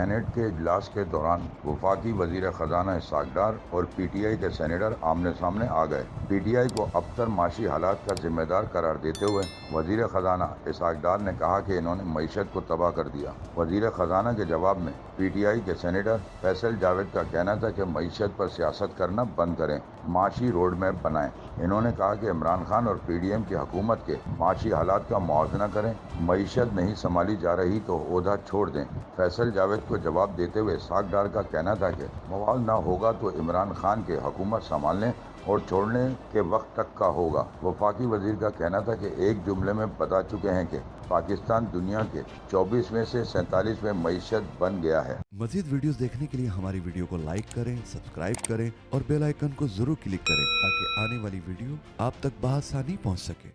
Senate کے اجلاس کے دوران وفاقی وزیر خزانہ اسحاق ڈار اور پی ٹی آئی کے سینیٹر آمنے سامنے آ گئے۔ پی ٹی آئی کو ابتر معاشی حالات کا ذمہ دار قرار دیتے ہوئے وزیر خزانہ اسحاق ڈار نے کہا کہ انہوں نے معیشت کو تباہ کر دیا۔ وزیر خزانہ کے جواب میں پی ٹی آئی کے سینیٹر فیصل جاوید کا کہنا تھا کہ معیشت پر سیاست کرنا بند کریں، معاشی روڈ میپ بنائیں۔ انہوں نے کہا کہ عمران خان اور پی ڈی ایم کی حکومت کے معاشی حالات کا موازنہ کریں، معیشت نہیں سنبھالی جا رہی تو عہدہ چھوڑ دیں۔ فیصل جاوید کو جواب دیتے ہوئے اسحاق ڈار کا کہنا تھا کہ موال نہ ہوگا تو عمران خان کے حکومت سنبھالنے اور چھوڑنے کے وقت تک کا ہوگا۔ وفاقی وزیر کا کہنا تھا کہ ایک جملے میں بتا چکے ہیں کہ پاکستان دنیا کے 24 میں سے 47 میں معیشت بن گیا ہے۔ مزید ویڈیوز دیکھنے کے لیے ہماری ویڈیو کو لائک کریں، سبسکرائب کریں اور بیل آئیکن کو ضرور کلک کریں تاکہ آنے والی ویڈیو آپ تک بآسانی پہنچ سکے۔